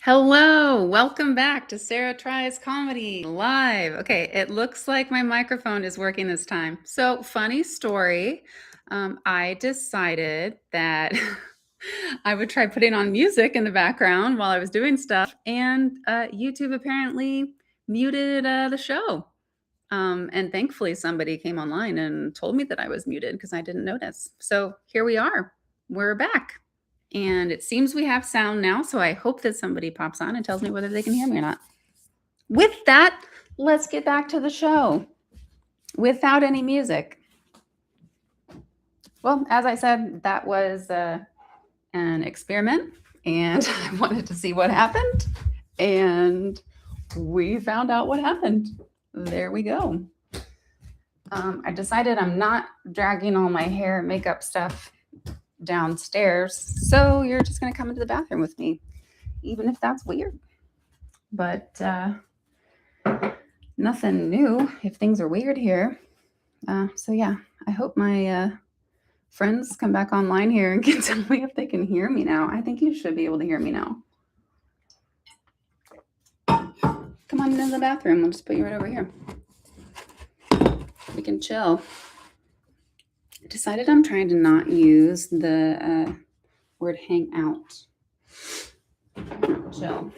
Hello, welcome back to Sarah Tries Comedy Live. Okay, it looks like my microphone is working this time. So, funny story. I decided that I would try putting on music in the background while I was doing stuff, and YouTube apparently muted the show. And thankfully, somebody came online and told me that I was muted because I didn't notice. So, here we are. We're back. And it seems we have sound now, so I hope that somebody pops on and tells me whether they can hear me or not. With that, let's get back to the show without any music. Well, as I said, that was an experiment, and I wanted to see what happened, and we found out what happened. There we go. I decided I'm not dragging all my hair and makeup stuff downstairs, so you're just going to come into the bathroom with me, even if that's weird. But nothing new if things are weird here. So yeah, I hope my friends come back online here and can tell me if they can hear me now. I think you should be able to hear me now. Come on into the bathroom. I'll just put you right over here. We can chill. I decided I'm trying to not use the word hang out. Chill.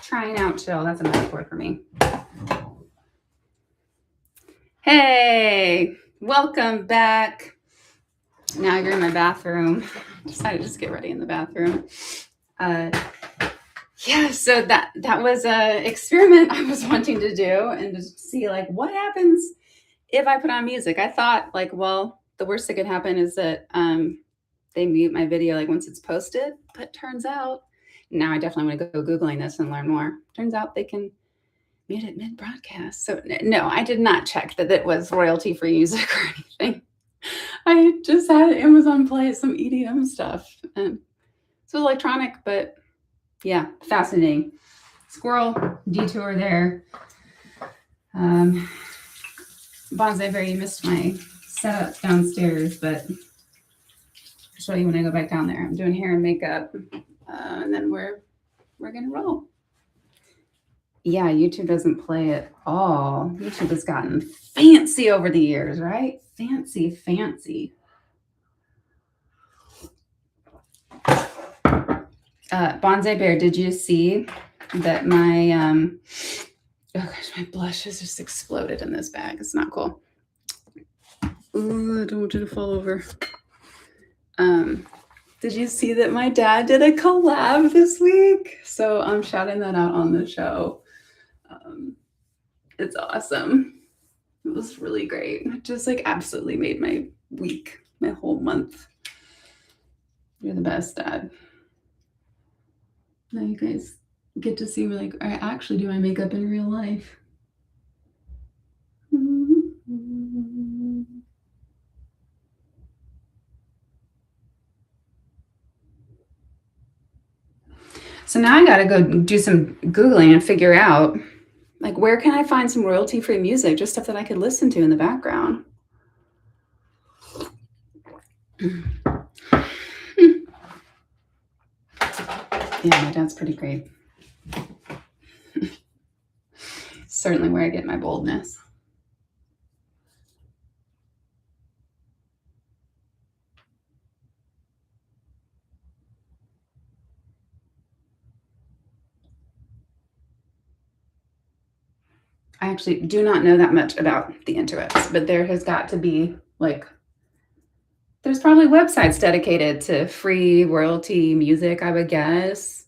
Trying out chill. That's a metaphor for me. Hey, welcome back. Now you're in my bathroom. Decided to just get ready in the bathroom. Yeah, so that was an experiment I was wanting to do and to see like what happens if I put on music. I thought like, well, the worst that could happen is that they mute my video like once it's posted. But turns out, now I definitely want to go Googling this and learn more. Turns out they can mute it mid-broadcast. So no, I did not check that it was royalty-free music or anything. I just had Amazon play some EDM stuff. And so electronic, but yeah, fascinating. Squirrel detour there. Bonsai Bear, you missed my setup downstairs, but I'll show you when I go back down there. I'm doing hair and makeup, and then we're gonna roll. Yeah, YouTube doesn't play at all. YouTube has gotten fancy over the years, right? Fancy, fancy. Bonsai Bear, did you see that my, oh gosh, my blush has just exploded in this bag. It's not cool. Ooh, I don't want you to fall over. Did you see that my dad did a collab this week? So I'm shouting that out on the show. It's awesome. It was really great. It just like absolutely made my week, my whole month. You're the best, Dad. Now you guys get to see like I actually do my makeup in real life. So now I got to go do some Googling and figure out like where can I find some royalty-free music, just stuff that I could listen to in the background. Yeah, my dad's pretty great. Certainly where I get my boldness. I actually do not know that much about the interwebs, but there has got to be like, there's probably websites dedicated to free royalty music, I would guess.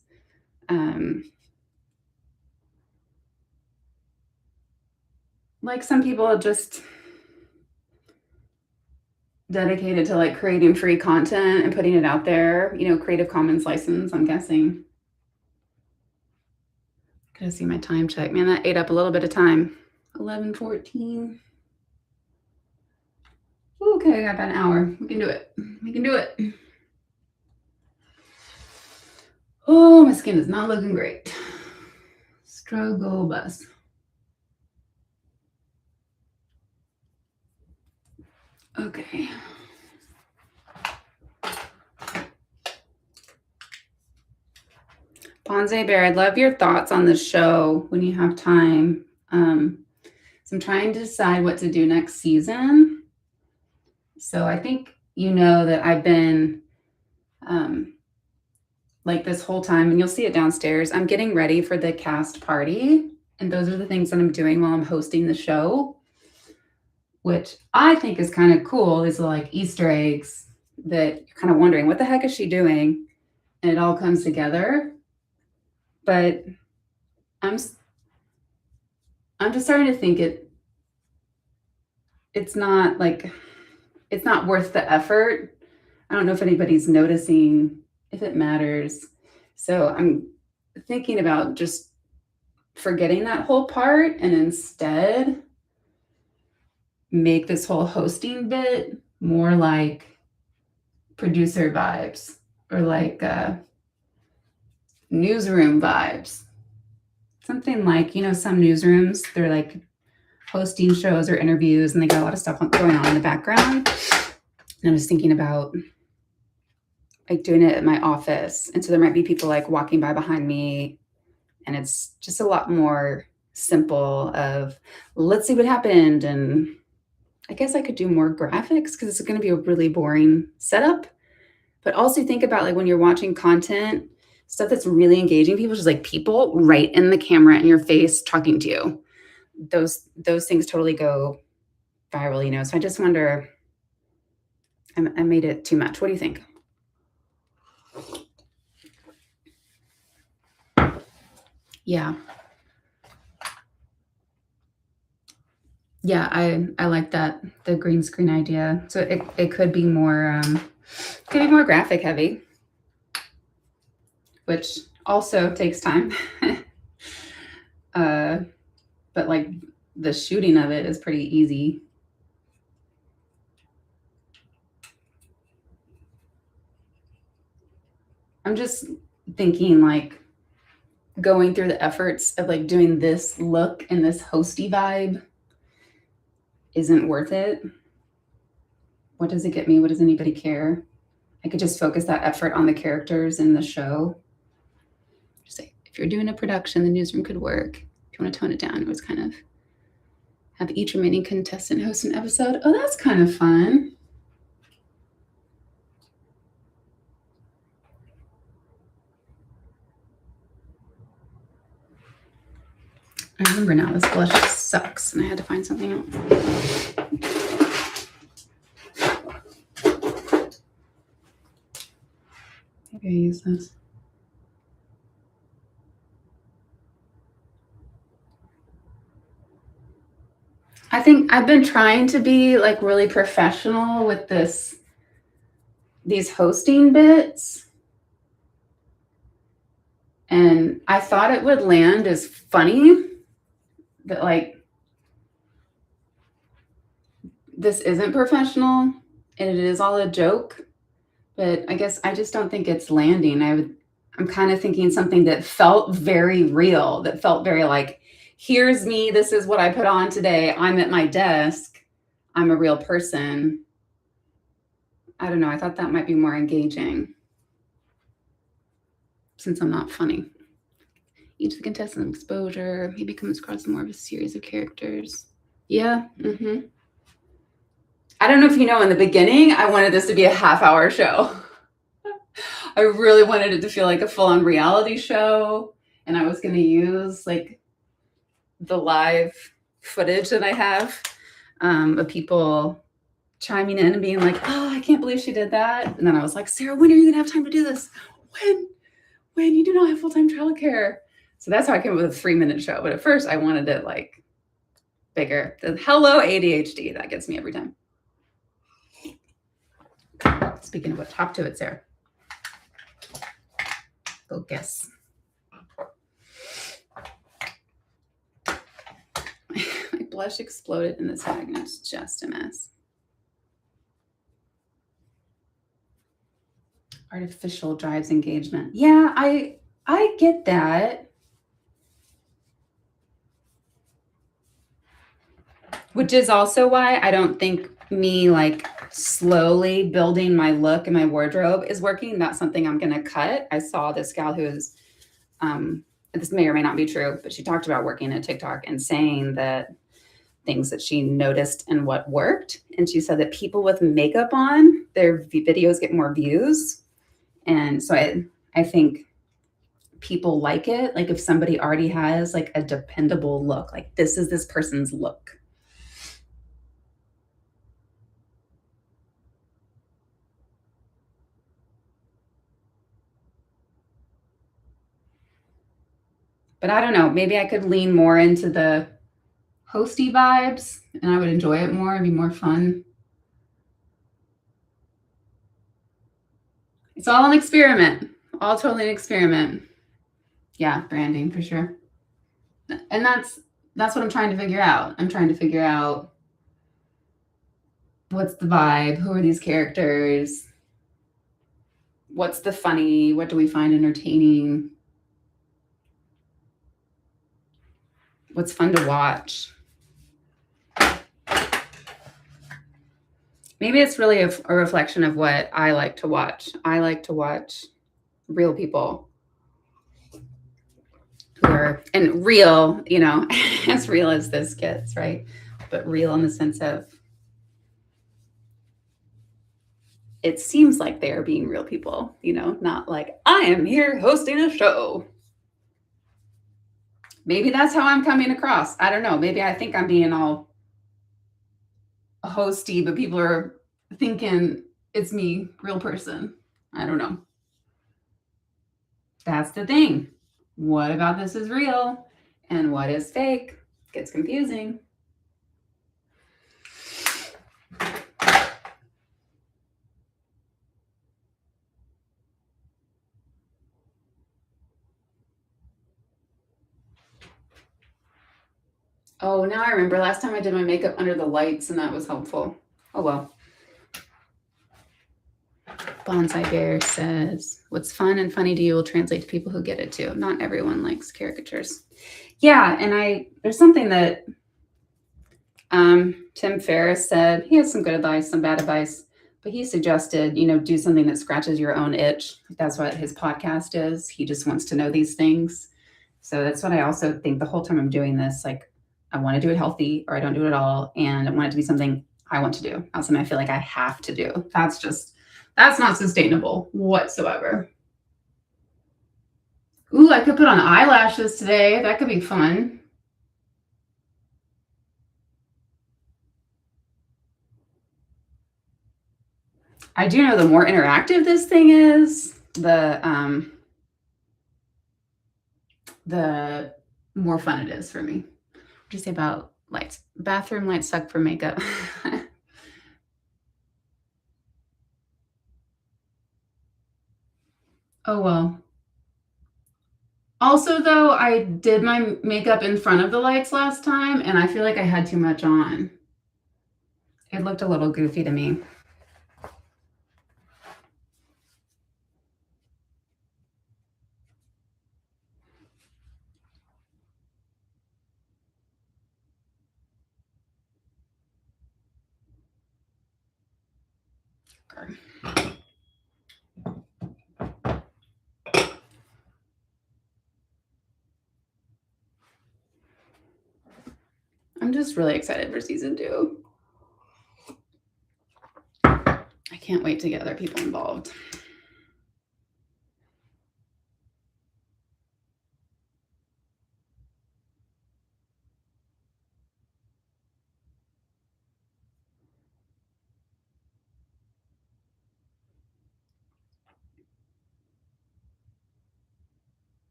Like some people are just dedicated to like creating free content and putting it out there, you know, Creative Commons license, I'm guessing. Gotta see my time check. Man, that ate up a little bit of time. 11:14. Okay, I got about an hour. We can do it. We can do it. Oh, my skin is not looking great. Struggle bus. Okay. Bonsai Bear, I'd love your thoughts on the show when you have time. So I'm trying to decide what to do next season. So I think you know that I've been like this whole time, and you'll see it downstairs, I'm getting ready for the cast party. And those are the things that I'm doing while I'm hosting the show, which I think is kind of cool. These are like Easter eggs that you're kind of wondering, what the heck is she doing? And it all comes together. But I'm just starting to think it's not worth the effort. I don't know if anybody's noticing, if it matters. So I'm thinking about just forgetting that whole part and instead make this whole hosting bit more like producer vibes or like newsroom vibes. Something like, some newsrooms, they're like hosting shows or interviews and they got a lot of stuff going on in the background. And I was thinking about like doing it at my office. And so there might be people like walking by behind me, and it's just a lot more simple of, let's see what happened. And I guess I could do more graphics because it's going to be a really boring setup. But also think about like when you're watching content, stuff that's really engaging people, just like people right in the camera in your face talking to you. Those things totally go viral, So I just wonder, I made it too much. What do you think? Yeah. Yeah, I like that, the green screen idea. So it could be more graphic heavy, which also takes time. But like the shooting of it is pretty easy. I'm just thinking like going through the efforts of like doing this look and this hosty vibe isn't worth it. What does it get me? What does anybody care? I could just focus that effort on the characters in the show. Just say, if you're doing a production, the newsroom could work. If you want to tone it down, it was kind of have each remaining contestant host an episode. Oh, that's kind of fun. I remember now, this blush sucks and I had to find something else. Maybe I use this. I think I've been trying to be like really professional with these hosting bits. And I thought it would land as funny, but like this isn't professional and it is all a joke. But I guess I just don't think it's landing. I'm kind of thinking something that felt very real, that felt very like, here's me, this is what I put on today. I'm at my desk. I'm a real person. I don't know. I thought that might be more engaging since I'm not funny. Each of the contestants' exposure maybe comes across more of a series of characters. Yeah. Mm-hmm. I don't know if you know, in the beginning, I wanted this to be a half-hour show. I really wanted it to feel like a full-on reality show. And I was going to use like the live footage that I have of people chiming in and being like, oh, I can't believe she did that. And then I was like, Sarah, when are you going to have time to do this? When you do not have full-time childcare. So that's how I came up with a 3-minute show. But at first I wanted it like bigger. The hello ADHD, that gets me every time. Speaking of what, talk to it, Sarah. Focus. My blush exploded in this bag and it's just a mess. Artificial drives engagement. Yeah, I get that. Which is also why I don't think me like slowly building my look and my wardrobe is working. That's something I'm going to cut. I saw this gal who is this may or may not be true, but she talked about working at TikTok and saying that things that she noticed and what worked. And she said that people with makeup on, their videos get more views. And so I think people like it. Like if somebody already has like a dependable look, like this is this person's look. But I don't know, maybe I could lean more into the hosty vibes and I would enjoy it more. It'd be more fun. It's all an experiment, all totally an experiment. Yeah, branding for sure. And that's what I'm trying to figure out. I'm trying to figure out what's the vibe, who are these characters, what's the funny, what do we find entertaining, what's fun to watch. Maybe it's really a reflection of what I like to watch. I like to watch real people who are, and real, you know, as real as this gets, right? But real in the sense of it seems like they are being real people, you know, not like I am here hosting a show. Maybe that's how I'm coming across. I don't know. Maybe I think I'm being all hosty, but people are thinking it's me, real person. I don't know. That's the thing. What about this is real and what is fake? Gets confusing. Oh, now I remember last time I did my makeup under the lights and that was helpful. Oh, well. Bonsai Bear says, what's fun and funny to you will translate to people who get it too. Not everyone likes caricatures. Yeah, and there's something that Tim Ferriss said. He has some good advice, some bad advice, but he suggested, you know, do something that scratches your own itch. That's what his podcast is. He just wants to know these things. So that's what I also think the whole time I'm doing this, like I want to do it healthy or I don't do it at all. And I want it to be something I want to do, not something I feel like I have to do. That's not sustainable whatsoever. Ooh, I could put on eyelashes today. That could be fun. I do know the more interactive this thing is, the more fun it is for me. What do you say about lights? Bathroom lights suck for makeup. Oh, well. Also, though, I did my makeup in front of the lights last time, and I feel like I had too much on. It looked a little goofy to me. Okay. I'm just really excited for season 2. I can't wait to get other people involved.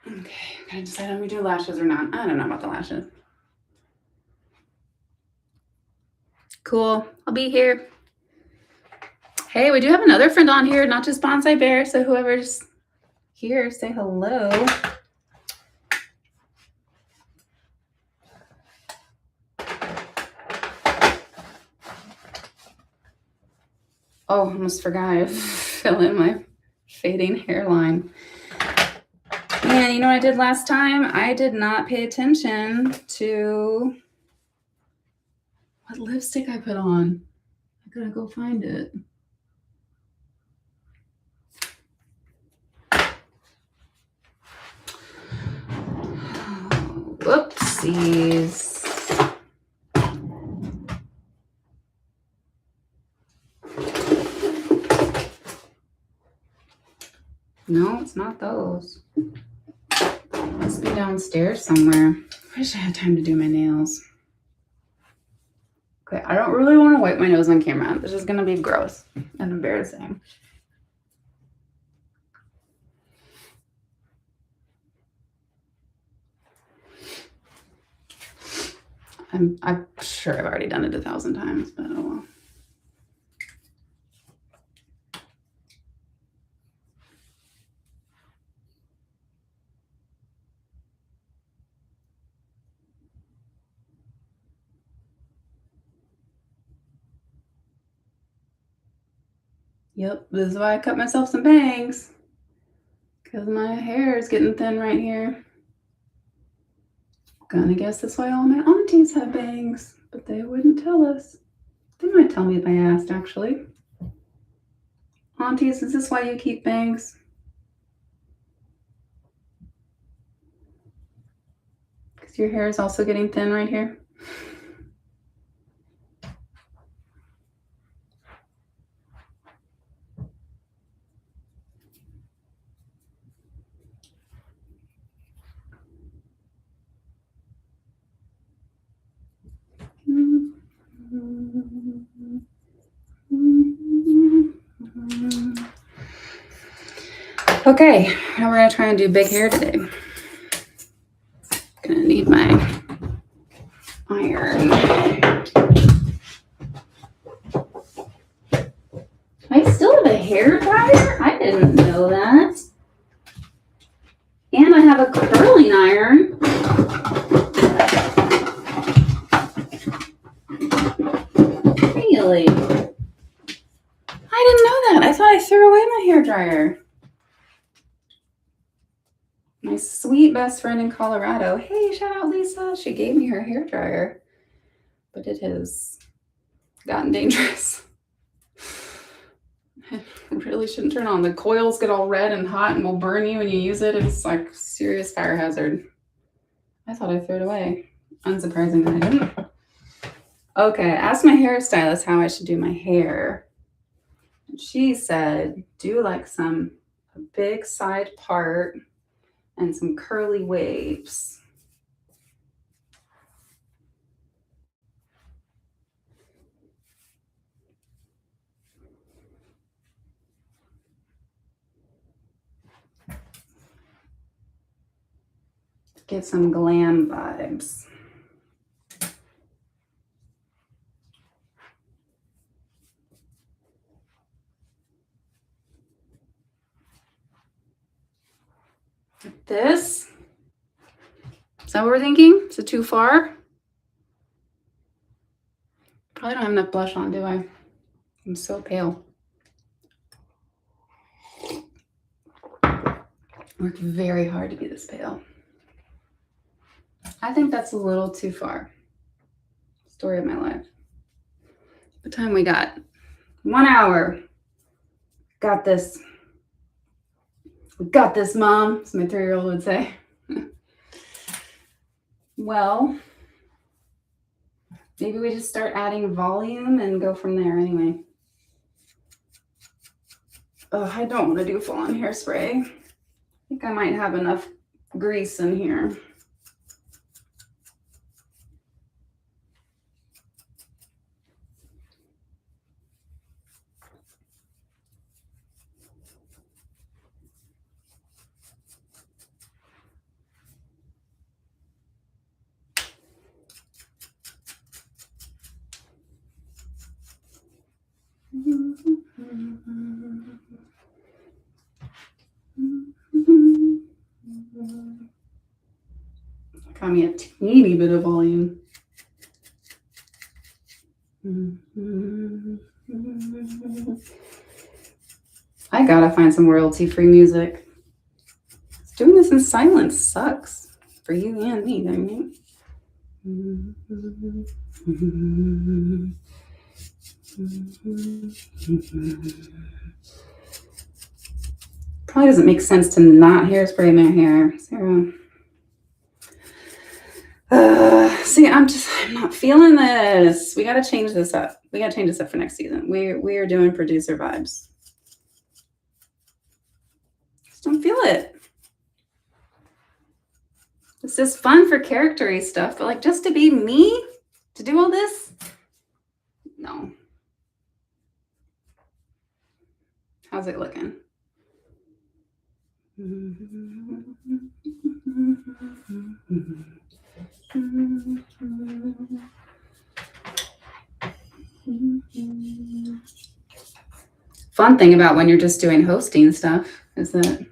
Okay, I'm gonna decide I'm gonna do lashes or not. I don't know about the lashes. Cool, I'll be here. Hey, we do have another friend on here, not just Bonsai Bear, so whoever's here, say hello. Oh, almost forgot I fill in my fading hairline. And you know what I did last time? I did not pay attention to what lipstick I put on. I gotta go find it. Whoopsies. No, it's not those. Must be downstairs somewhere. I wish I had time to do my nails. Okay, I don't really want to wipe my nose on camera. This is going to be gross and embarrassing. I'm sure I've already done it 1,000 times, but oh well. Yep, this is why I cut myself some bangs. Because my hair is getting thin right here. Gonna guess that's why all my aunties have bangs, but they wouldn't tell us. They might tell me if I asked, actually. Aunties, is this why you keep bangs? Because your hair is also getting thin right here? Okay, now we're gonna try and do big hair today. Gonna need my iron. I still have a hair dryer? I didn't know that. And I have a curling iron. Really? I didn't know that. I thought I threw away my hair dryer. My sweet best friend in Colorado. Hey, shout out Lisa. She gave me her hair dryer, but it has gotten dangerous. I really shouldn't turn on. The coils get all red and hot and will burn you when you use it. It's like serious fire hazard. I thought I threw it away. Unsurprisingly, I didn't. Okay, I asked my hairstylist how I should do my hair. And she said, do like a big side part and some curly waves. Get some glam vibes. Like this. Is that what we're thinking? Is it too far? Probably don't have enough blush on, do I? I'm so pale. Worked very hard to be this pale. I think that's a little too far. Story of my life. What time we got? 1 hour. Got this. We got this, Mom, as my 3-year-old would say. Well, maybe we just start adding volume and go from there anyway. Oh, I don't want to do full-on hairspray. I think I might have enough grease in here. Got me a teeny bit of volume. I gotta find some royalty-free music. Doing this in silence sucks for you and me, don't you? Probably doesn't make sense to not hairspray my hair. Sarah. See, I'm not feeling this. We got to change this up. We got to change this up for next season. We are doing producer vibes. Just don't feel it. This is fun for character-y stuff, but like just to be me, to do all this, no. How's it looking? Fun thing about when you're just doing hosting stuff is that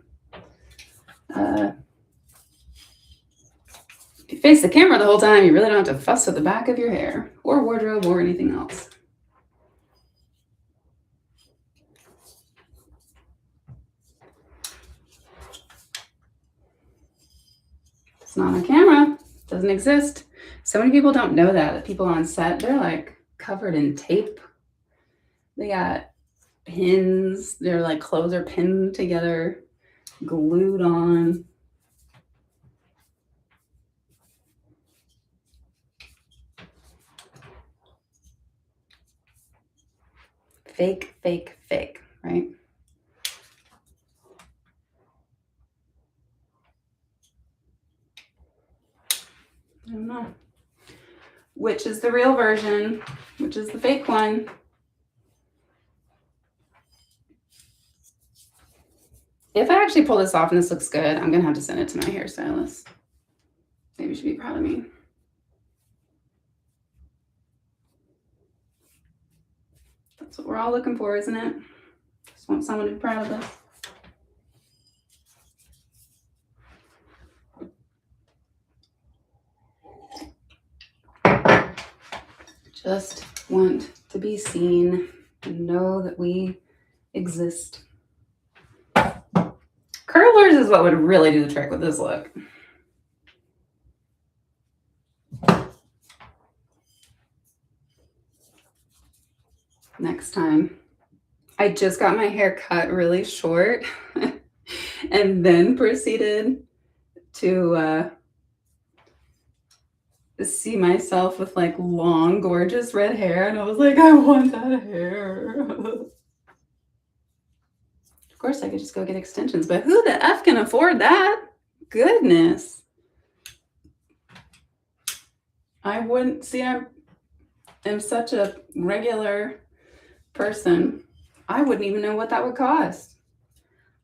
if you face the camera the whole time, you really don't have to fuss with the back of your hair or wardrobe or anything else. It's not on camera. It doesn't exist. So many people don't know that people on set, they're like covered in tape. They got pins. Their like clothes are pinned together, glued on. Fake, fake, fake, right? I don't know. Which is the real version? Which is the fake one? If I actually pull this off and this looks good, I'm gonna have to send it to my hairstylist. Maybe you should be proud of me. That's what we're all looking for, isn't it? Just want someone to be proud of us. Just want to be seen and know that we exist. Curlers is what would really do the trick with this look. Next time. I just got my hair cut really short and then proceeded to see myself with like long, gorgeous red hair. And I was like, I want that hair. Of course, I could just go get extensions, but who the F can afford that? Goodness. I wouldn't see, I am such a regular person. I wouldn't even know what that would cost.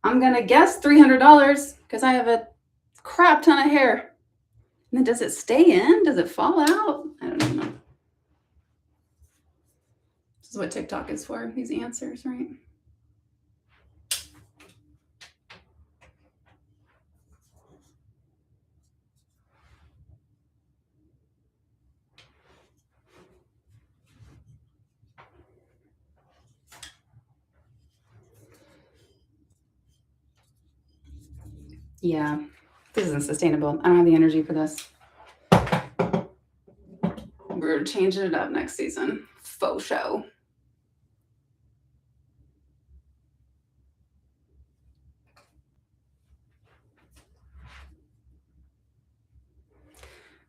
I'm going to guess $300 because I have a crap ton of hair. And then does it stay in? Does it fall out? I don't even know. This is what TikTok is for, these answers, right? Yeah, this isn't sustainable. I don't have the energy for this. We're changing it up next season. Faux show.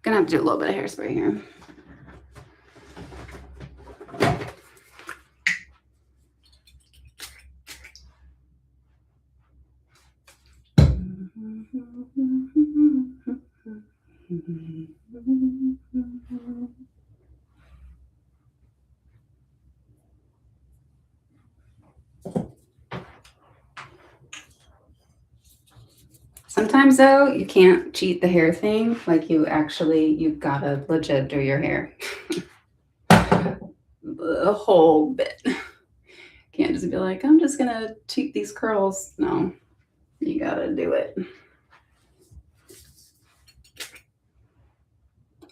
Gonna have to do a little bit of hairspray here. Sometimes though, you can't cheat the hair thing. Like you've gotta legit do your hair. The whole bit. Can't just be like, I'm just gonna cheat these curls. No, you gotta do it.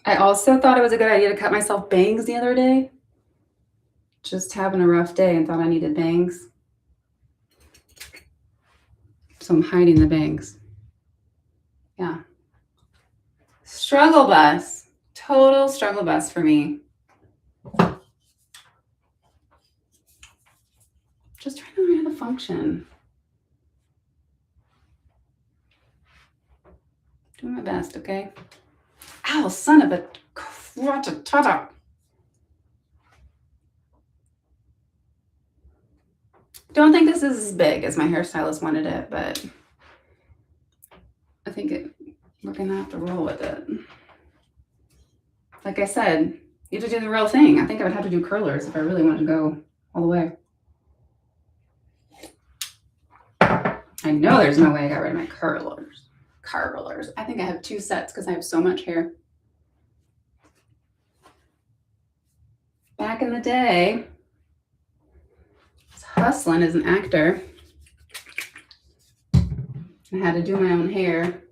I also thought it was a good idea to cut myself bangs the other day. just having a rough day and thought I needed bangs. So I'm hiding the bangs. Yeah. Struggle bus. Total struggle bus for me. Just trying to learn how to function. Doing my best, okay? Ow, son of a crotata. Don't think this is as big as my hairstylist wanted it, but I think we're gonna have to roll with it. Like I said, you have to do the real thing. I think I would have to do curlers if I really wanted to go all the way. I know there's no way I got rid of my curlers. I think I have 2 sets because I have so much hair. Back in the day, I was hustling as an actor. I had to do my own hair.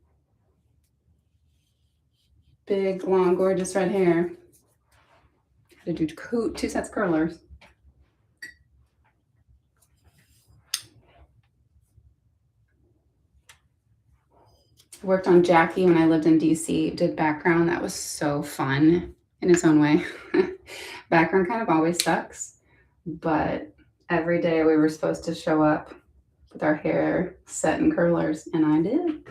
Big, long, gorgeous red hair. I had to do 2 sets of curlers. I worked on Jackie when I lived in DC, did background. That was so fun in its own way. Background kind of always sucks, but every day we were supposed to show up with our hair set in curlers, and I did.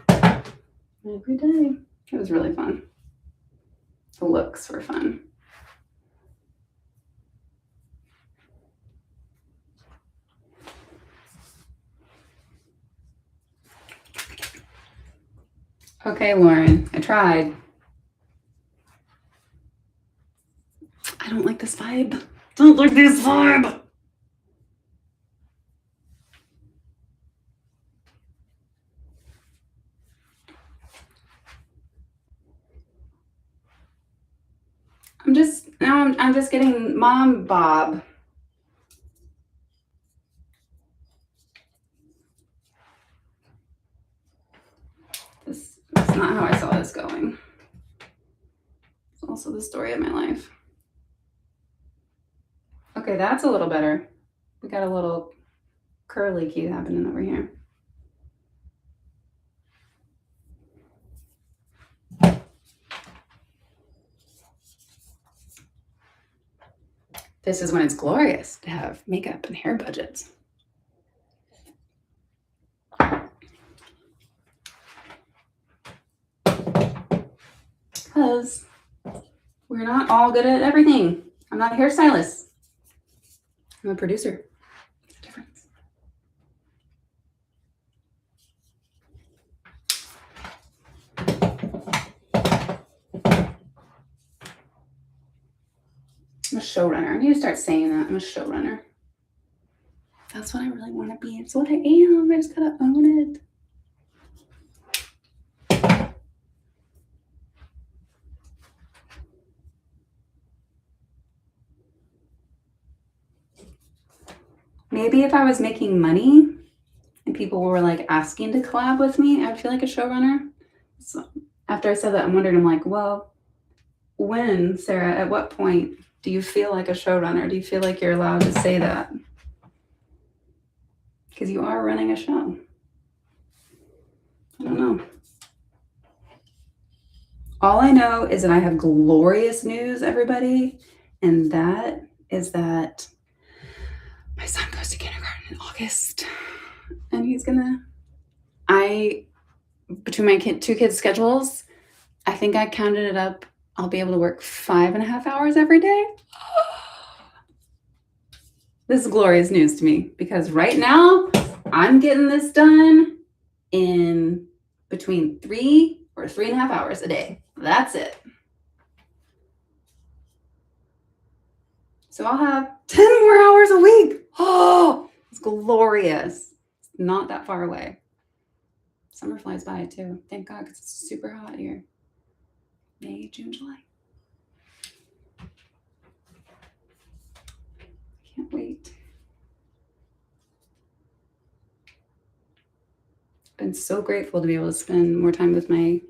Every day. It was really fun. The looks were fun. Okay, Lauren, I tried. I don't like this vibe. Don't like this vibe. I'm just getting mom bob. That's not how I saw this going. It's also the story of my life. Okay, that's a little better. We got a little curly key happening over here. This is when it's glorious to have makeup and hair budgets. Because we're not all good at everything. I'm not a hairstylist. I'm a producer. There's a difference. I'm a showrunner. I need to start saying that. I'm a showrunner. That's what I really want to be. It's what I am. I just gotta own it. Maybe if I was making money and people were like asking to collab with me, I'd feel like a showrunner. So after I said that, I'm wondering, I'm like, well, when, Sarah, at what point do you feel like a showrunner? Do you feel like you're allowed to say that? Because you are running a show. I don't know. All I know is that I have glorious news, everybody, and that is that my son goes to kindergarten in August, and he's gonna, between my 2 kids' schedules, I think I counted it up. I'll be able to work 5.5 hours every day. This is glorious news to me because right now I'm getting this done in between 3 or 3.5 hours a day. That's it. So I'll have 10 more hours a week. Oh, it's glorious. It's not that far away. Summer flies by too. Thank God, because it's super hot here. May, June, July. Can't wait. Been so grateful to be able to spend more time with my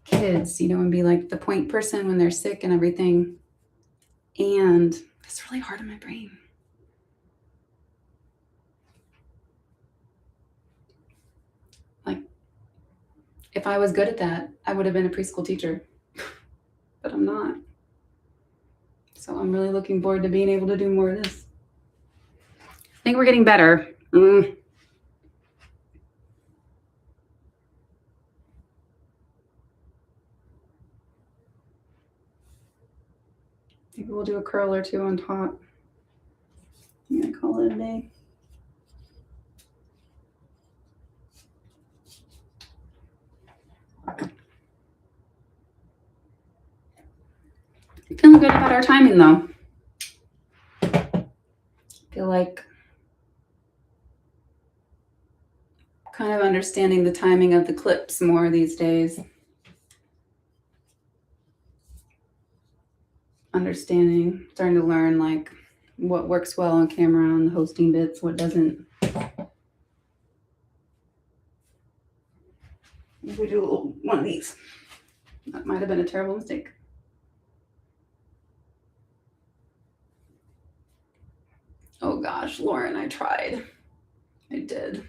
kids, you know, and be like the point person when they're sick and everything. And It's really hard on my brain. Like, if I was good at that, I would have been a preschool teacher, but I'm not. So I'm really looking forward to being able to do more of this. I think we're getting better. Maybe we'll do a curl or two on top. I'm gonna call it a day. I'm feeling good about our timing though. I feel like kind of understanding the timing of the clips more these days. Starting to learn like what works well on camera on the hosting bits, what doesn't. If we do a little one of these, that might have been a terrible mistake. Oh gosh, Lauren, I tried. I did.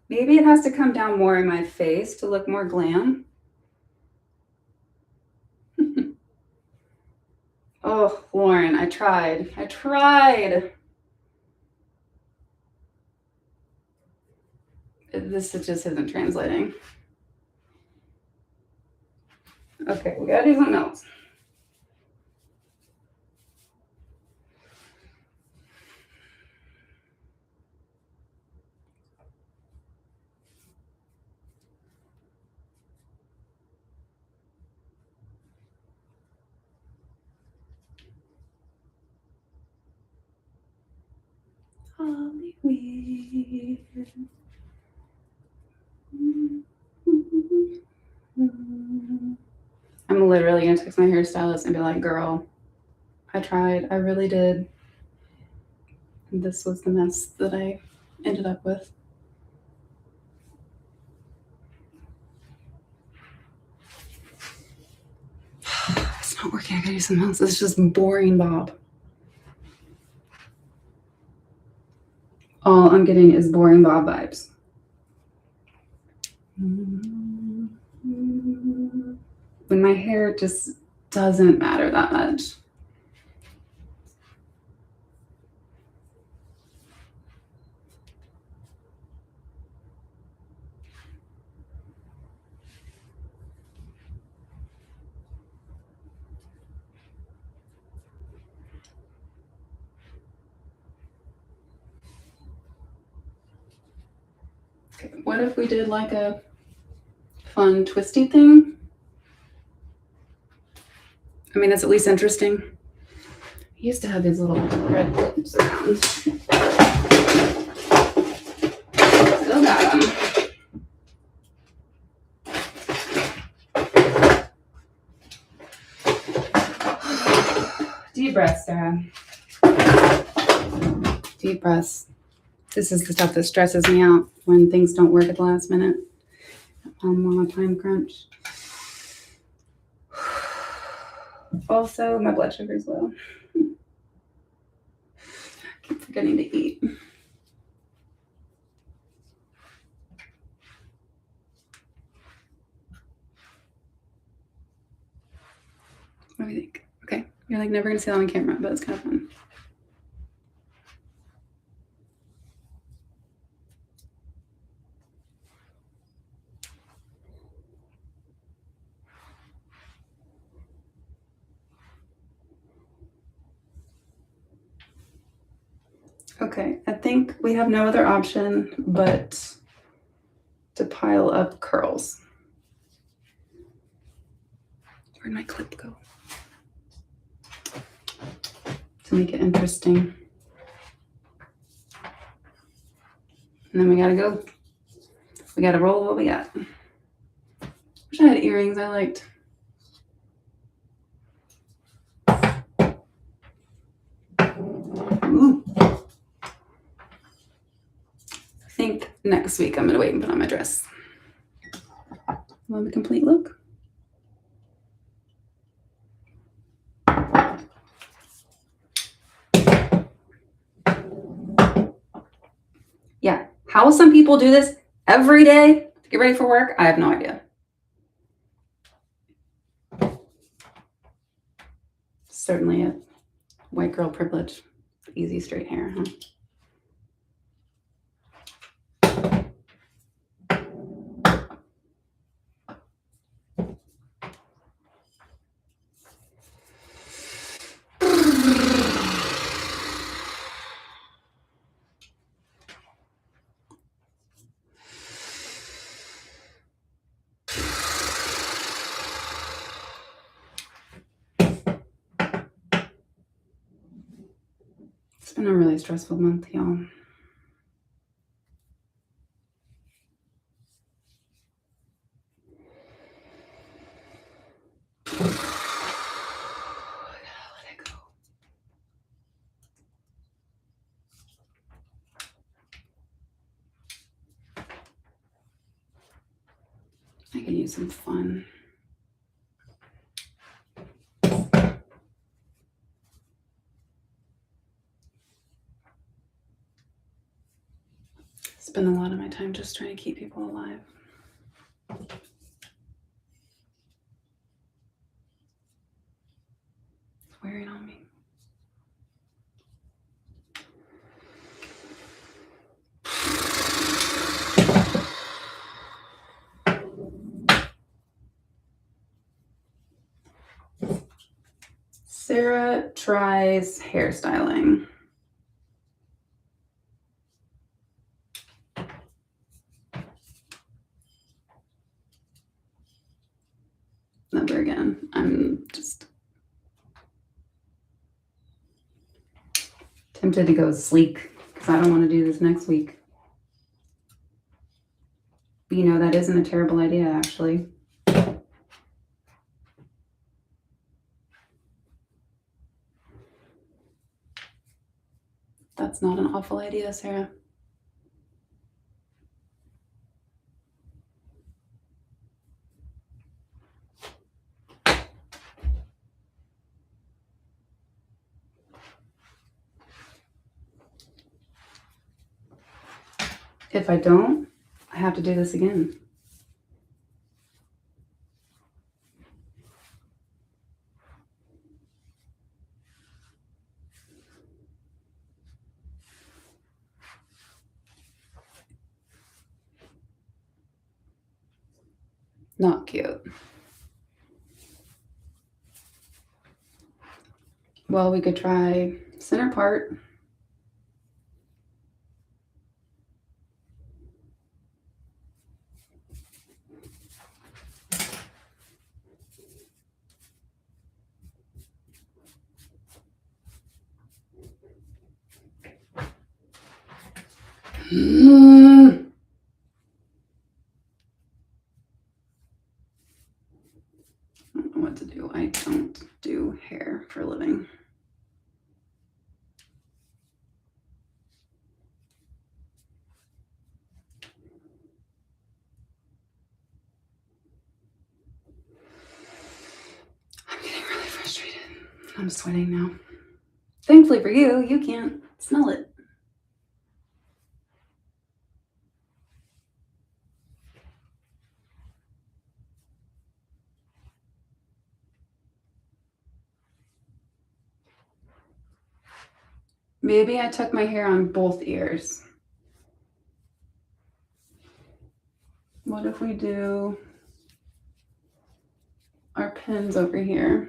Maybe it has to come down more in my face to look more glam. Oh, Lauren, I tried. This just isn't translating. Okay, we gotta do something else. I'm literally gonna text my hairstylist and be like, girl, I tried, I really did. This was the mess that I ended up with. It's not working, I gotta do something else. It's just boring bob. All I'm getting is boring bob vibes. When my hair just doesn't matter that much. Okay, what if we did like a fun twisty thing? I mean, it's at least interesting. I used to have these little red clips around. Still got them. Deep breaths, Sarah. Deep breaths. This is the stuff that stresses me out when things don't work at the last minute. I'm on a time crunch. Also, my blood sugar is low. I keep forgetting to eat. What do you think? Okay, you're like never gonna see that on camera, but it's kind of fun. Okay, I think we have no other option but to pile up curls. Where'd my clip go? To make it interesting. And then we gotta go. We gotta roll what we got. Wish I had earrings I liked. Ooh. I think next week I'm gonna wait and put on my dress. Want a complete look? How some people do this every day to get ready for work, I have no idea. Certainly a white girl privilege. Easy straight hair, huh? It's been a really stressful month, y'all. I could use some fun. Spend a lot of my time just trying to keep people alive. It's wearing on me. Sarah tries hairstyling. Never again. I'm just tempted to go sleek because I don't want to do this next week. But you know, that isn't a terrible idea, actually. That's not an awful idea, Sarah. If I don't, I have to do this again. Not cute. Well, we could try center part. I don't know what to do. I don't do hair for a living. I'm getting really frustrated. I'm sweating now. Thankfully for you, you can't smell it. Maybe I took my hair on both ears. What if we do our pins over here?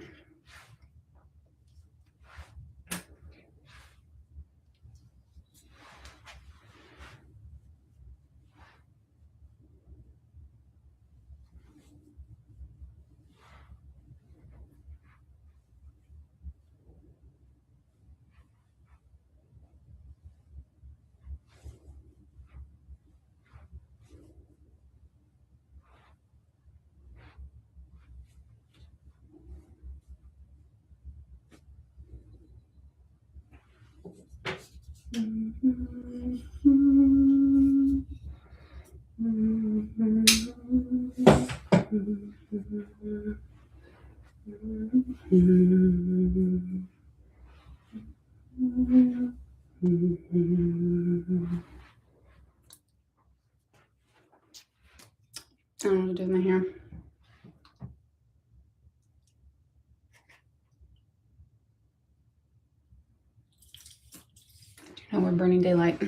don't know what to do with my hair. No, we're burning daylight.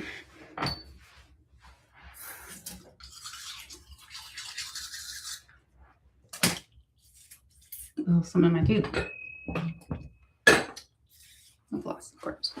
Oh, some in my tooth. No floss, of course.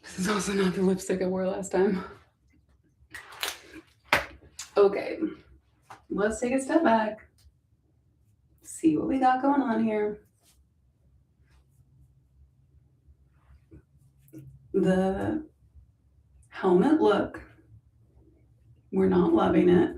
This is also not the lipstick I wore last time. Okay, let's take a step back. See what we got going on here. The helmet look, we're not loving it.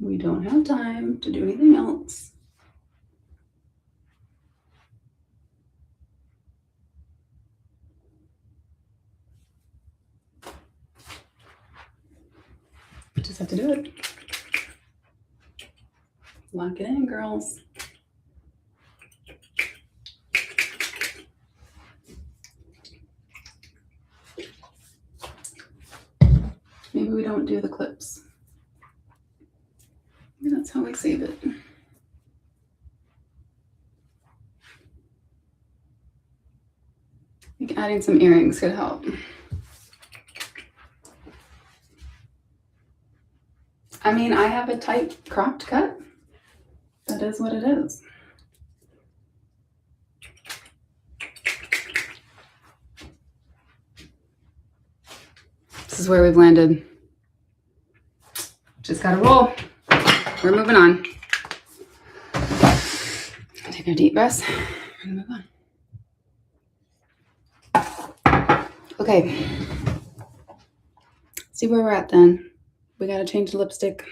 We don't have time to do anything else. We just have to do it. Lock it in, girls. Maybe we don't do the clips. Maybe that's how we save it. I think adding some earrings could help. I mean, I have a tight cropped cut. That is what it is. This is where we've landed. Just gotta roll. We're moving on. Take a deep breath and move on. Okay. See where we're at then. We gotta change the lipstick.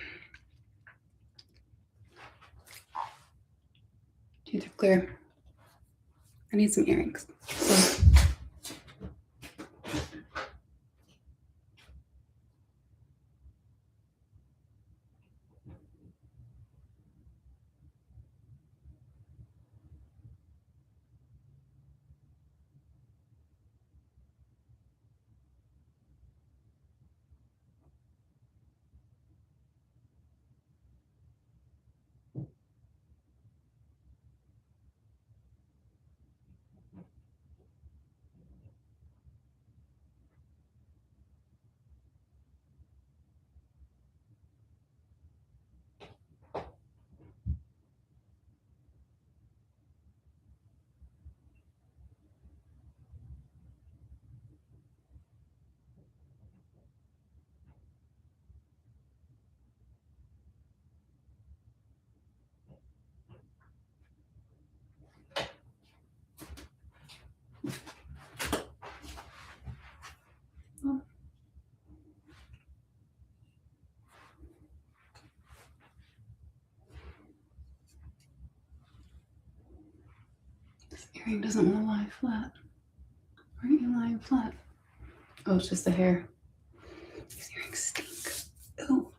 Teeth are clear. I need some earrings. So. This earring doesn't want to lie flat. Why aren't you lying flat? Oh, it's just the hair. These earrings stink. Ooh.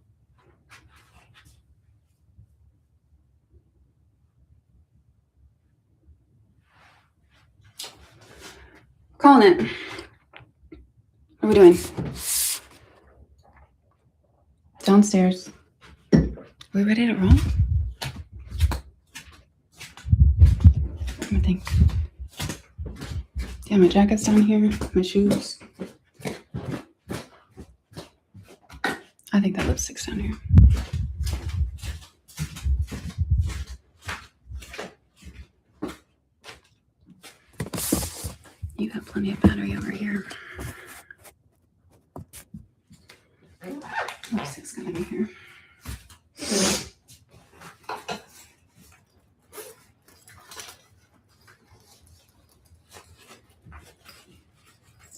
Calling it. What are we doing? Downstairs. Are we ready to roll? Let me think. Yeah, my jacket's down here. My shoes. I think that lipstick's down here. You got plenty of battery over here. Lipstick's gonna be here.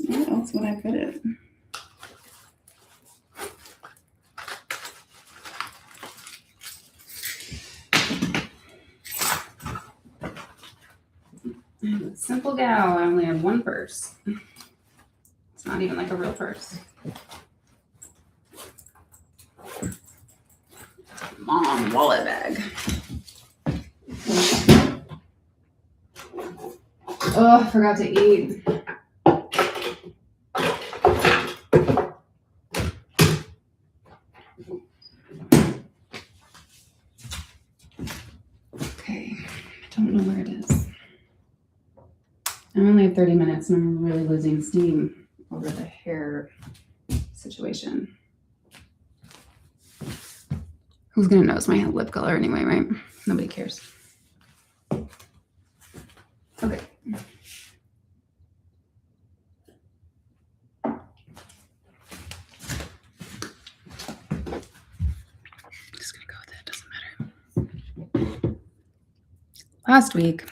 Where else would I put it? I'm a simple gal. I only have one purse. It's not even like a real purse. Mom wallet bag. Oh, I forgot to eat. Okay, I don't know where it is. I only have 30 minutes and I'm really losing steam over the hair situation. Who's gonna notice my lip color anyway, right? Nobody cares. Okay. Just gonna go with it, doesn't matter. Last week,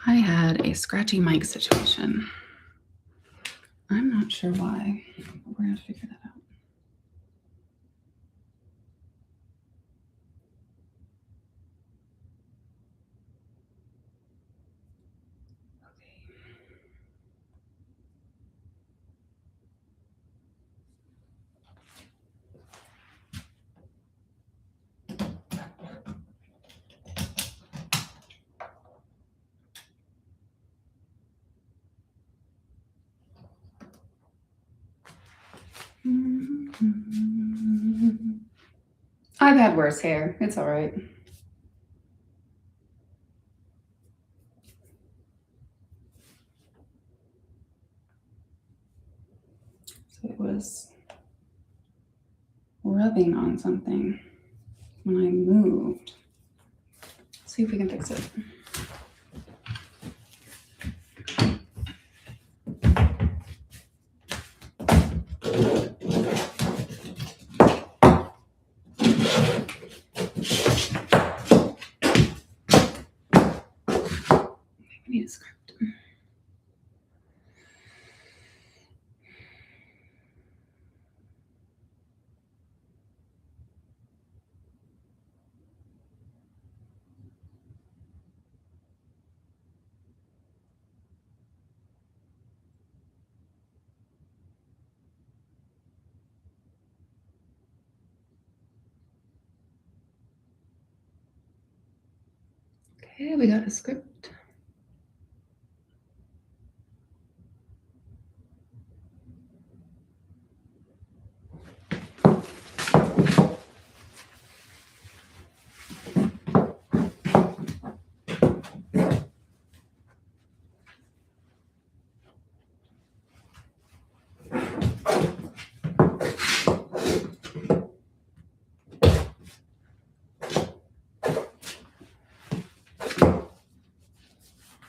I had a scratchy mic situation. I'm not sure why, but we're gonna figure that out. I've had worse hair. It's all right. So it was rubbing on something when I moved. Let's see if we can fix it. I need a script. Okay, we got a script.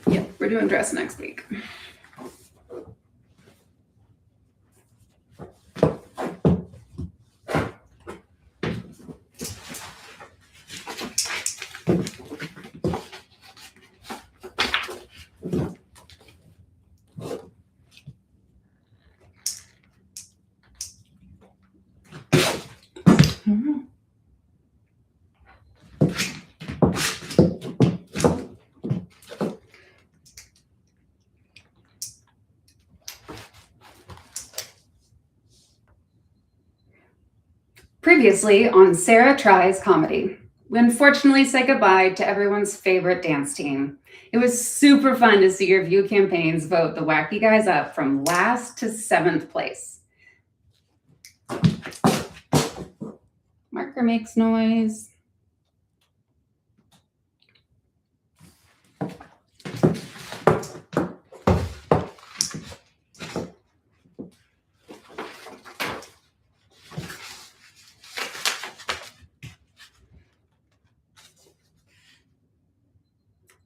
Yep, we're doing dress next week. Previously on Sarah Tries Comedy, we unfortunately said goodbye to everyone's favorite dance team. It was super fun to see your view campaigns vote the Whacky Guys up from last to 7th place. Marker makes noise.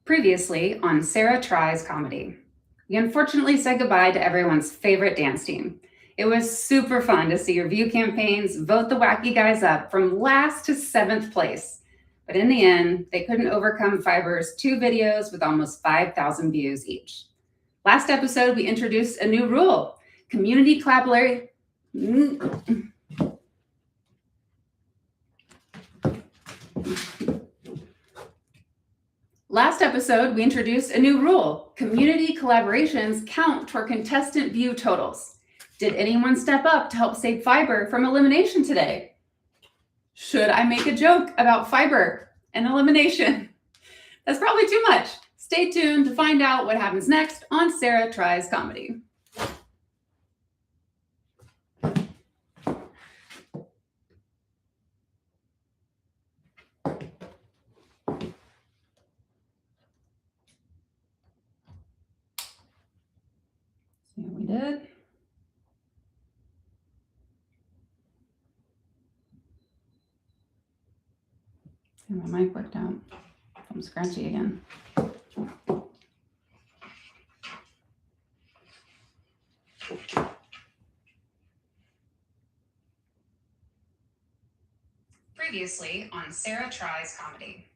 Previously on Sarah Tries Comedy, we unfortunately said goodbye to everyone's favorite dance team. It was super fun to see your view campaigns vote the Whacky Guys up from last to 7th place. But in the end, they couldn't overcome Fibre's 2 videos with almost 5,000 views each. Last episode, we introduced a new rule. Community collaboration. Last episode, we introduced a new rule. Community collaborations count toward contestant view totals. Did anyone step up to help save Fibre from elimination today? Should I make a joke about Fibre and elimination? That's probably too much. Stay tuned to find out what happens next on Sarah Tries Comedy. See what we did. And my mic worked out. I'm scratchy again. Previously on Sarah Tries Comedy,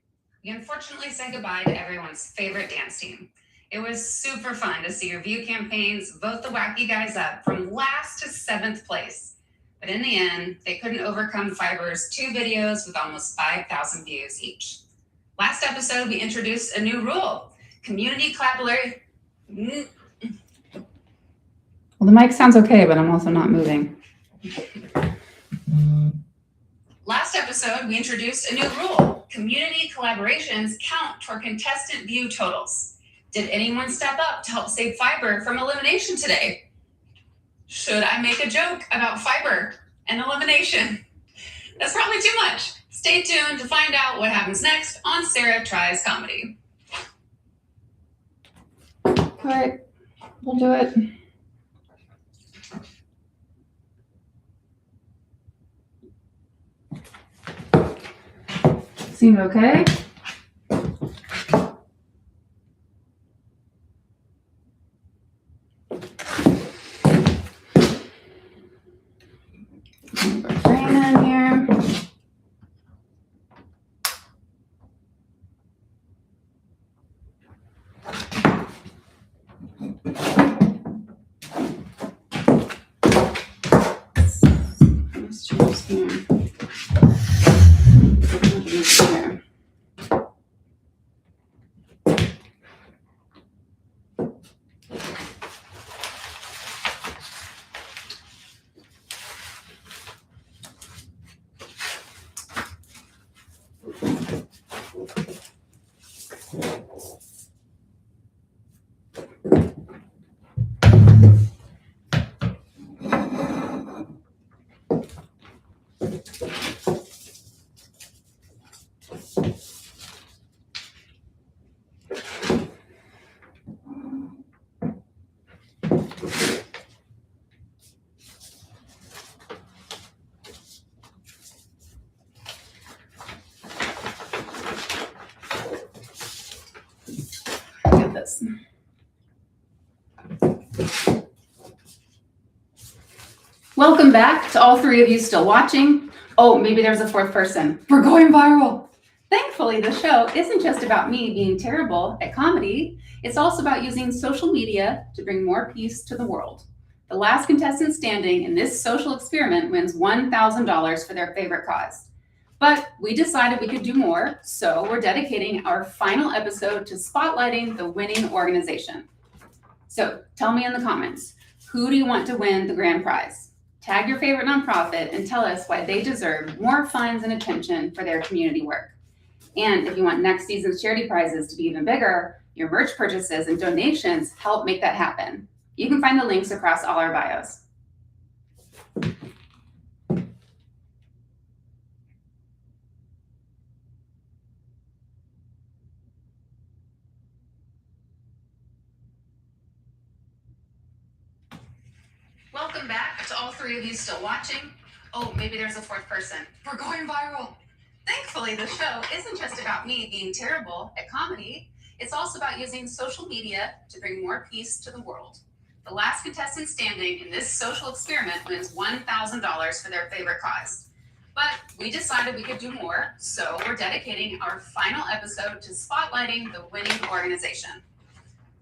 we unfortunately said goodbye to everyone's favorite dance team. It was super fun to see your view campaigns vote the Whacky guys up from last to 7th place. But in the end, they couldn't overcome Fibre's 2 videos with almost 5,000 views each. Last episode, we introduced a new rule. Community collaboration. Well, the mic sounds okay, but I'm also not moving. Last episode, we introduced a new rule. Community collaborations count toward contestant view totals. Did anyone step up to help save Fibre from elimination today? Should I make a joke about Fibre and elimination? That's probably too much. Stay tuned to find out what happens next on Sarah Tries Comedy. All right, we'll do it. Seem okay? In here. Let's choose here. Here. This. Welcome back to all 3 of you still watching. Oh, maybe there's a 4th person. We're going viral. Thankfully, the show isn't just about me being terrible at comedy. It's also about using social media to bring more peace to the world. The last contestant standing in this social experiment wins $1,000 for their favorite cause. But we decided we could do more, so we're dedicating our final episode to spotlighting the winning organization. So tell me in the comments, who do you want to win the grand prize? Tag your favorite nonprofit and tell us why they deserve more funds and attention for their community work. And if you want next season's charity prizes to be even bigger, your merch purchases and donations help make that happen. You can find the links across all our bios. Welcome back to all 3 of you still watching. Oh, maybe there's a 4th person. We're going viral. Thankfully, the show isn't just about me being terrible at comedy. It's also about using social media to bring more peace to the world. The last contestant standing in this social experiment wins $1,000 for their favorite cause. But we decided we could do more, so we're dedicating our final episode to spotlighting the winning organization.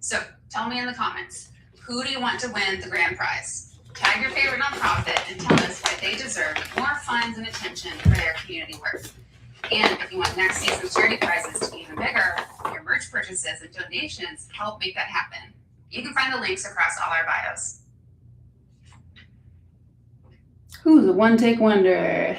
So tell me in the comments, who do you want to win the grand prize? Tag your favorite nonprofit and tell us why they deserve more funds and attention for their community work. And if you want next season's charity prizes to be even bigger, your merch purchases and donations help make that happen. You can find the links across all our bios. Who's a one-take wonder?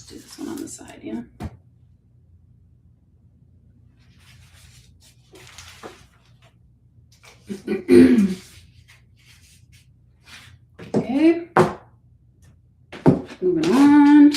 Do this one on the side, yeah. Okay. Moving on.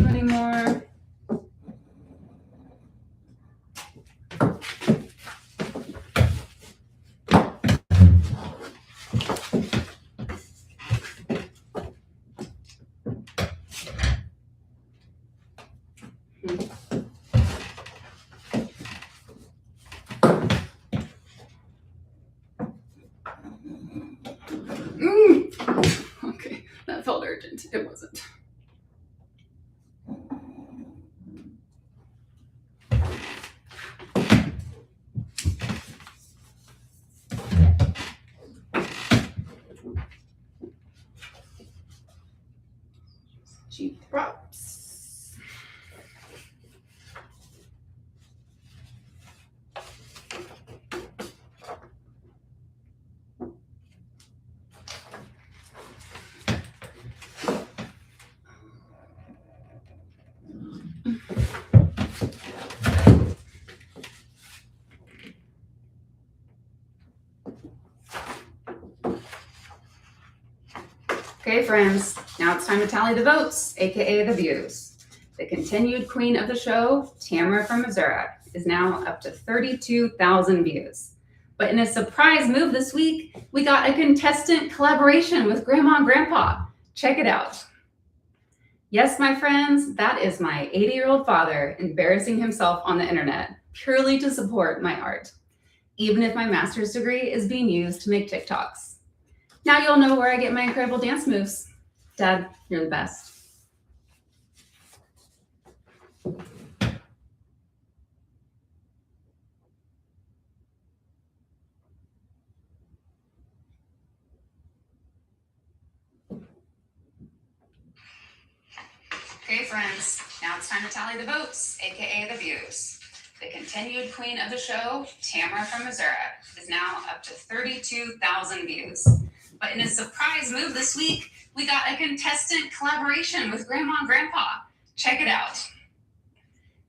Any more? Okay, that felt urgent. It wasn't. Cheap props. Okay, friends, now it's time to tally the votes, aka the views. The continued queen of the show, Tamara from Missouri, is now up to 32,000 views. But in a surprise move this week, we got a contestant collaboration with Grandma and Grandpa. Check it out. Yes, my friends, that is my 80-year-old father embarrassing himself on the internet purely to support my art, even if my master's degree is being used to make TikToks. Now you'll know where I get my incredible dance moves. Dad, you're the best. Okay, friends, now it's time to tally the votes, aka the views. The continued queen of the show, Tamara from Missouri, is now up to 32,000 views. But in a surprise move this week, we got a contestant collaboration with Grandma and Grandpa. Check it out.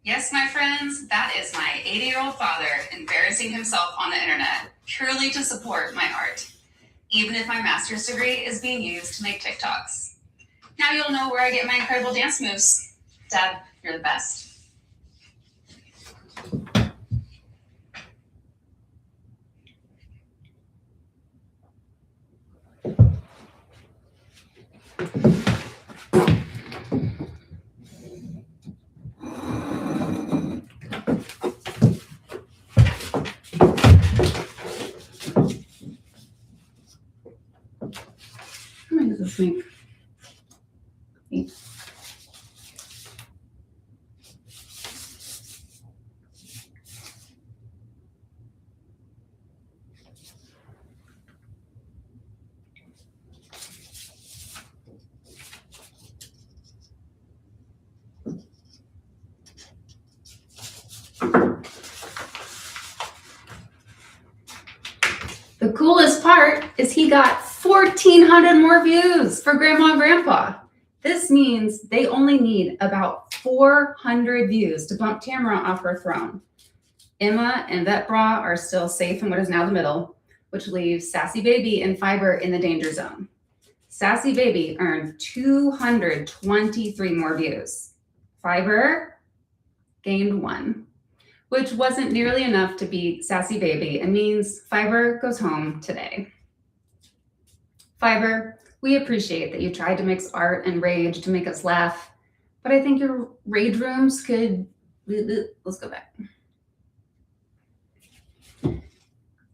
Yes, my friends, that is my 80-year-old father embarrassing himself on the internet purely to support my art, even if my master's degree is being used to make TikToks. Now you'll know where I get my incredible dance moves. Dad, you're the best. Let's make 8. The coolest part is he got 1,400 more views for Grandma and Grandpa. This means they only need about 400 views to bump Tamara off her throne. Emma and Vet Bra are still safe in what is now the middle, which leaves Sassy Baby and Fibre in the danger zone. Sassy Baby earned 223 more views. Fibre gained 1. Which wasn't nearly enough to beat Sassy Baby and means Fibre goes home today. Fibre, we appreciate that you tried to mix art and rage to make us laugh, but I think your rage rooms could, let's go back.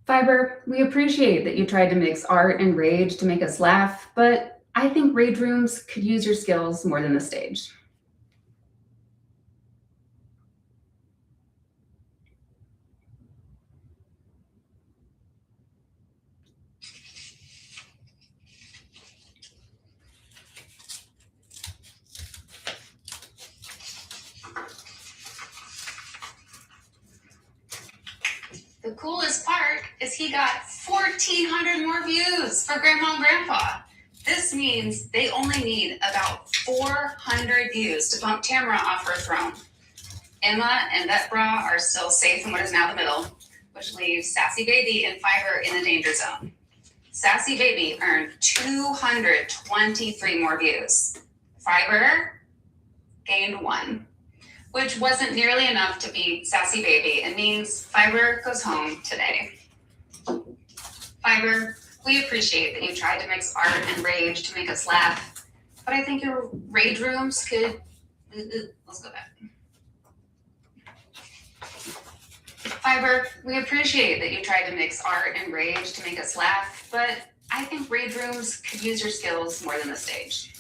Fibre, we appreciate that you tried to mix art and rage to make us laugh, but I think rage rooms could use your skills more than the stage. The coolest part is he got 1,400 more views for Grandma and Grandpa. This means they only need about 400 views to bump Tamara off her throne. Emma and Vet Bra are still safe in what is now the middle, which leaves Sassy Baby and Fibre in the danger zone. Sassy Baby earned 223 more views. Fibre gained 1. Which wasn't nearly enough to beat Sassy Baby and means Fibre goes home today. Fibre, we appreciate that you tried to mix art and rage to make us laugh, but I think your rage rooms could, let's go back. Fibre, we appreciate that you tried to mix art and rage to make us laugh, but I think rage rooms could use your skills more than the stage.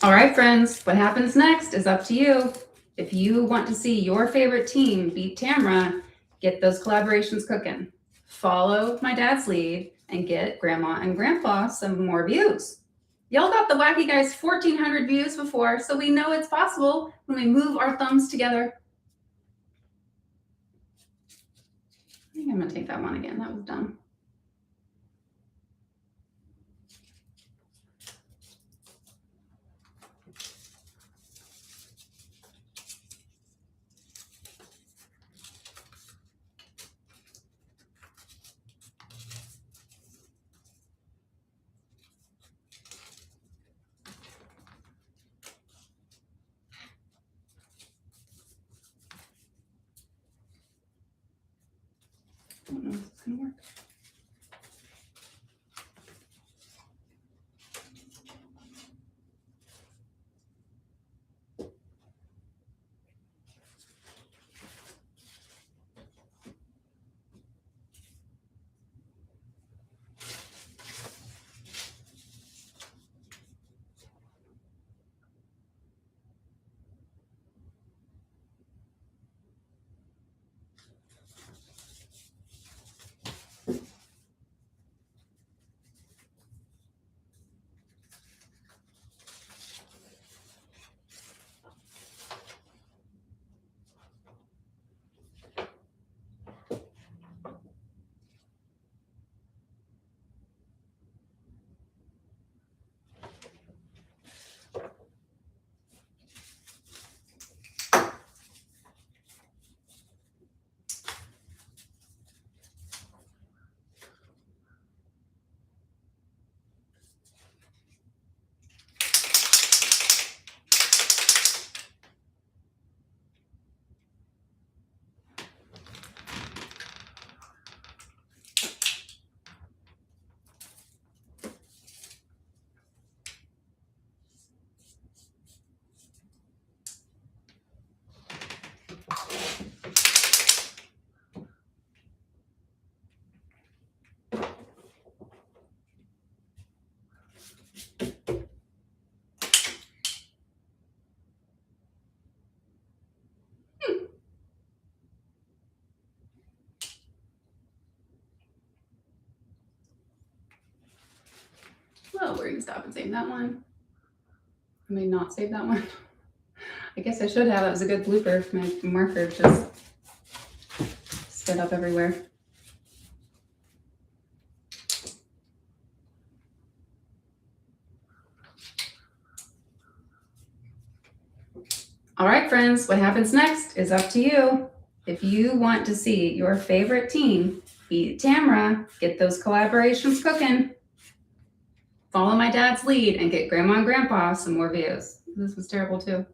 All right, friends, what happens next is up to you. If you want to see your favorite team beat Tamara, get those collaborations cooking. Follow my dad's lead and get Grandma and Grandpa some more views. Y'all got the Whacky Guys 1,400 views before, so we know it's possible when we move our thumbs together. I think I'm gonna take that one again, that was dumb. I don't know if it's gonna work. Well, we're gonna stop and save that one. I may not save that one. I guess I should have. That was a good blooper. My marker just spit up everywhere. All right, friends, what happens next is up to you. If you want to see your favorite team beat Tamra, get those collaborations cooking, follow my dad's lead, and get Grandma and Grandpa some more views. This was terrible too.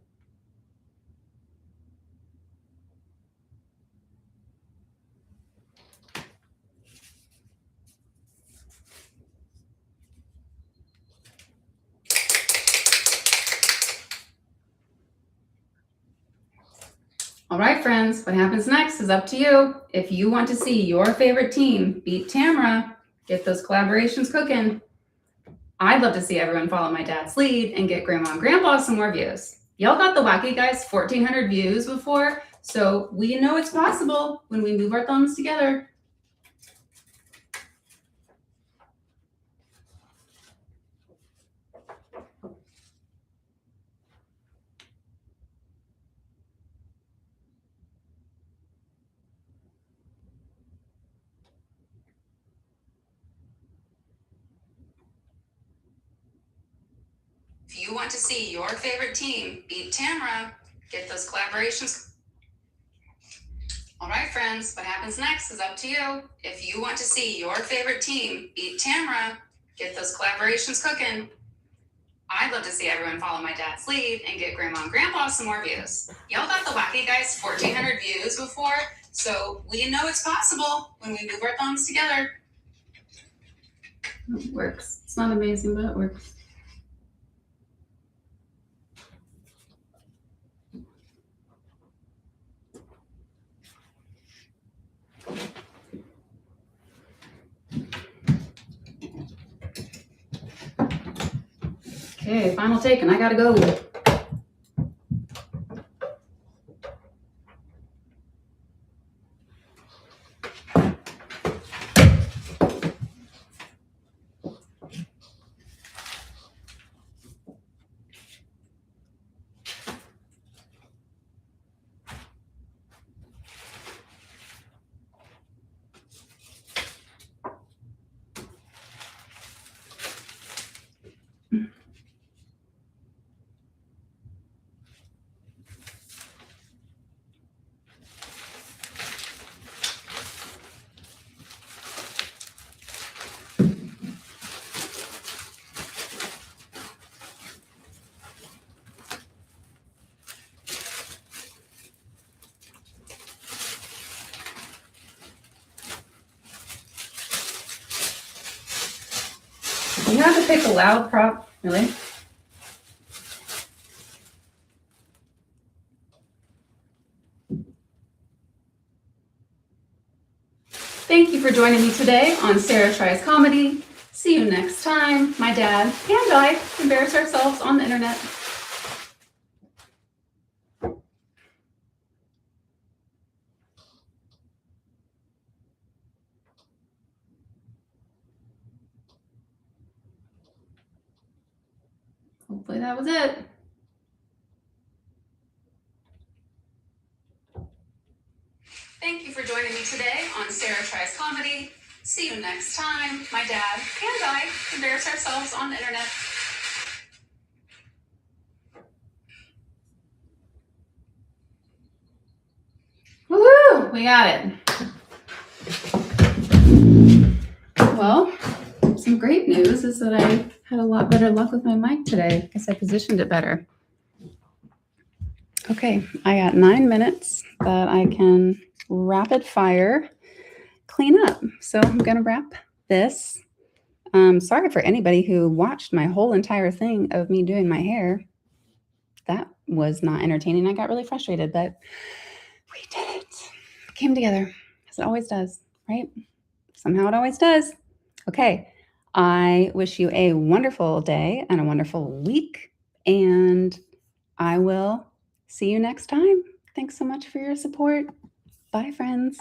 All right, friends, what happens next is up to you. If you want to see your favorite team beat Tamra, get those collaborations cooking. I'd love to see everyone follow my dad's lead and get Grandma and Grandpa some more views. Y'all got the Whacky Guys 1,400 views before, so we know it's possible when we move our thumbs together. If you want to see your favorite team beat Tamra, get those collaborations. All right, friends, what happens next is up to you. If you want to see your favorite team beat Tamra, get those collaborations cooking. I'd love to see everyone follow my dad's lead and get Grandma and Grandpa some more views. Y'all got the Whacky Guys 1,400 views before, so we know it's possible when we move our thumbs together. It works. It's not amazing, but it works. Okay, final take, and I gotta go. You have to pick a loud prop, really? Thank you for joining me today on Sarah Tries Comedy. See you next time. My dad and I embarrass ourselves on the internet. Hopefully that was it. Thank you for joining me today on Sarah Tries Comedy. See you next time. My dad and I embarrass ourselves on the internet. Woo! We got it. Well, some great news is that I had a lot better luck with my mic today. I guess I positioned it better. Okay, I got 9 minutes that I can rapid fire clean up. So I'm gonna wrap this. Sorry for anybody who watched my whole entire thing of me doing my hair. That was not entertaining. I got really frustrated, but we did it. It came together, as it always does, right? Somehow it always does. Okay, I wish you a wonderful day and a wonderful week, and I will see you next time. Thanks so much for your support. Bye, friends.